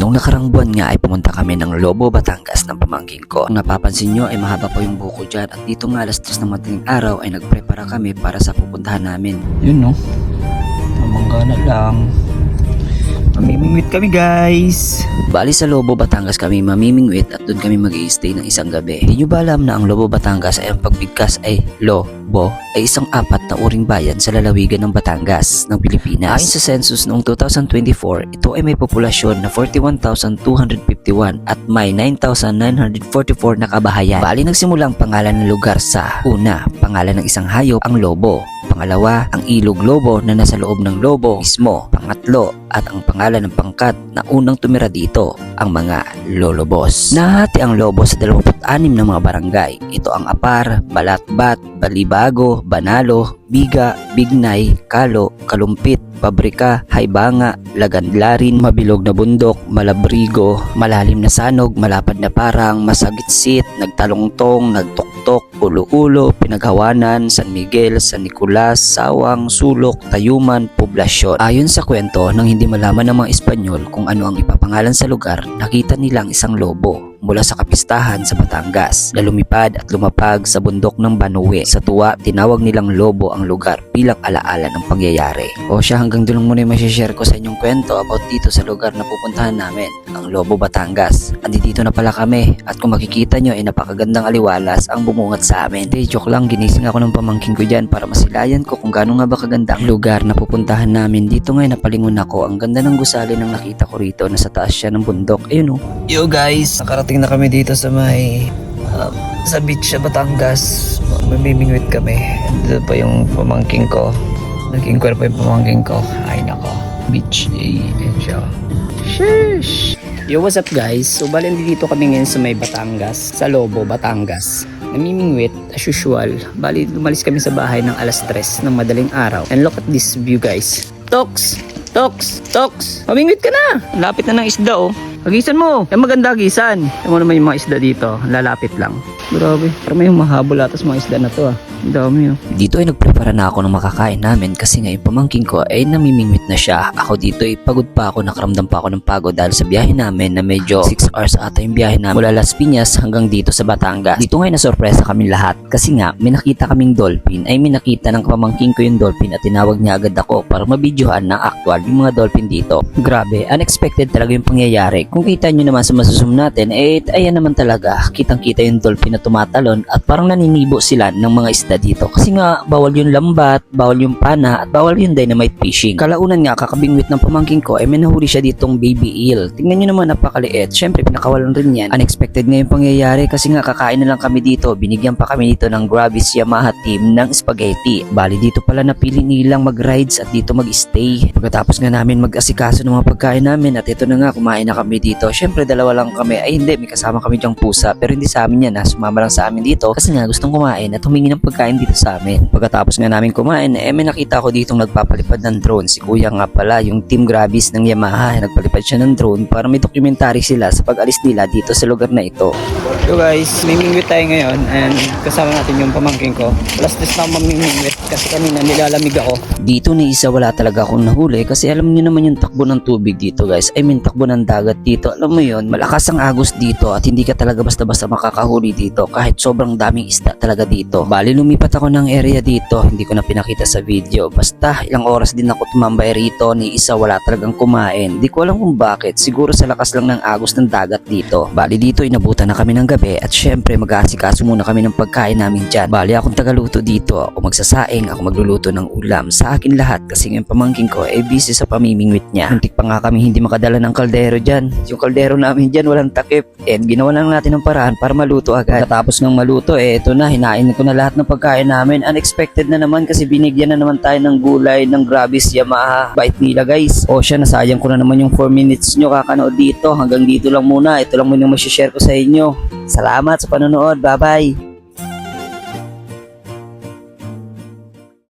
Nung nakarang buwan nga ay pumunta kami ng Lobo, Batangas ng pamangkin ko. Kung napapansin nyo ay mahaba pa yung buko dyan at dito nga alas 3 ng madaling araw ay nagprepara kami para sa pupuntahan namin. Yun no, tamanggana lang. Mamimingwit kami guys. Bali sa Lobo, Batangas kami mamimingwit at doon kami mag-i-stay ng isang gabi. Hindi nyo ba alam na ang Lobo, Batangas ay ang pagbigkas ay Lobo ay isang apat na uring bayan sa lalawigan ng Batangas ng Pilipinas. Ayon sa census noong 2024, ito ay may populasyon na 41,251 at may 9,944 na kabahayan. Bali nagsimula ang pangalan ng lugar sa una, pangalan ng isang hayop, ang lobo. Pangalawa, ang ilog lobo na nasa loob ng lobo mismo. Pangatlo, at ang pangalan ng pangkat na unang tumira dito, ang mga lolobos. Nahati ang lobo sa 26 na mga barangay. Ito ang Apar, Balatbat, Balibago, Banalo, Biga, Bignay, Kalo, Kalumpit, Pabrika, Haybanga, Lagandlarin, Mabilog na Bundok, Malabrigo, Malalim na Sanog, Malapad na Parang, Masagitsit, Nagtalongtong, Nagtuktok, Ulo-Ulo, Pinaghawanan, San Miguel, San Nicolas, Sawang, Sulok, Tayuman, Poblasyon. Ayon sa kwento, nang hindi malaman ng mga Espanyol kung ano ang ipapangalan sa lugar, nakita nilang isang lobo mula sa kapistahan sa Batangas na lumipad at lumapag sa bundok ng Banue. Sa tuwa, tinawag nilang Lobo ang lugar bilang alaala ng pangyayari. O siya, hanggang doon lang muna yung masishare ko sa inyong kwento about dito sa lugar na pupuntahan namin, ang Lobo, Batangas. Andito na pala kami at kung makikita nyo ay napakagandang aliwalas ang bumungat sa amin. Hindi, joke lang, ginising ako ng pamangkin ko dyan para masilayan ko kung gaano nga ba kaganda ang lugar na pupuntahan namin. Dito nga napalingon ako, ang ganda ng gusali ng nakita ko rito, nasa taas siya ng bundok. Ayun o. Yo guys, nakarating na kami dito sa may sa beach sa Batangas. Mamimingwit kami. Dito pa yung pamangking ko. Nag-inquire pa yung pamangking ko. Ay nako, beach day. Ayan siya. Sheesh. Yo, what's up guys? So bali dito kami ngayon sa may Batangas, sa Lobo, Batangas. Namimingwit as usual. Bali lumalis kami sa bahay ng alas 3 ng madaling araw. And look at this view guys. Toks! Toks! Toks! Mamingwit ka na! Lapit na ng isda oh. Hagisan mo! Yan maganda hagisan. Yan mo naman yung mga isda dito. Lalapit lang. Grabe. Parang may humahabol atas mga isda na to ah. Ang dami oh. Dito ay nagprepara na ako ng makakain namin kasi nga yung pamangking ko ay namimingwit na siya. Ako dito ay pagod pa ako. Nakaramdam pa ako ng pagod dahil sa biyahe namin na medyo 6 hours ata yung biyahe namin. Mula Las Piñas hanggang dito sa Batangas. Dito ngayon nasorpresa kami lahat kasi nga may nakita kaming dolphin. Ay may nakita ng pamangking ko yung dolphin at tinawag niya agad ako para mabidyohan na actual yung mga dolphin dito. Grabe, unexpected talaga yung pangyayari. Kung kita nyo naman sa masusum natin, ayan naman talaga, kitang-kita yung dolphin na tumatalon at parang naninibo sila ng mga isda dito. Kasi nga, bawal yung lambat, bawal yung pana, at bawal yung dynamite fishing. Kalaunan nga, kakabingwit ng pamangking ko, may nahuli siya ditong baby eel. Tingnan nyo naman, napakaliit. Syempre, pinakawalan rin yan. Unexpected nga yung pangyayari kasi nga kakain na lang kami dito. Binigyan pa kami dito ng Gravis Yamaha team ng spaghetti. Bali, dito pala napili nilang mag-rides at dito mag-stay. Pagkatapos nga namin mag-asikaso ng mga pagkain namin at ito na nga, kumain na kami dito. Syempre dalawa lang kami. Ay hindi, may kasama kami dyang pusa. Pero hindi sa amin yan ha. Sumama lang sa amin dito kasi nga gustong kumain at humingi ng pagkain dito sa amin. Pagkatapos nga namin kumain, may nakita ko ditong nagpapalipad ng drone. Si kuya nga pala, yung team Gravis ng Yamaha. Nagpalipad siya ng drone para may documentary sila sa pag-alis nila dito sa lugar na ito. So guys, mamimingwit tayo ngayon and kasama natin yung pamangkin ko. Alas 3 na mamimingwit kasi kanina nilalamig ako. Dito ni isa wala talaga akong nahuli kasi alam niyo naman yung takbo ng tubig dito guys. I mean takbo ng dagat dito. Alam mo yun, malakas ang agos dito at hindi ka talaga basta-basta makakahuli dito kahit sobrang daming isda talaga dito. Bali lumipat ako ng area dito, hindi ko na pinakita sa video. Basta ilang oras din ako tumambay rito, ni isa wala talagang kumain. Di ko alam kung bakit, siguro sa lakas lang ng agos ng dagat dito. Bali dito inabutan na kami ng gabi at syempre mag-aasikaso muna kami ng pagkain namin dyan. Bali akong tagaluto dito, ako magsasaing, ako magluluto ng ulam. Sa akin lahat kasi yung pamangkin ko ay busy sa pamimingwit niya. Muntik pa nga kami hindi makadala ng kaldero dyan. Yung kaldero namin dyan walang takip and ginawa lang natin ng paraan para maluto agad. Tapos ng maluto ito na, hinain ko na lahat ng pagkain namin. Unexpected na naman kasi binigyan na naman tayo ng gulay ng Gravis Yamaha. Bait nila guys. O siya, nasayang ko na naman yung 4 minutes nyo kakanood dito. Hanggang dito lang muna. Ito lang muna yung masishare ko sa inyo. Salamat sa panonood. Bye bye.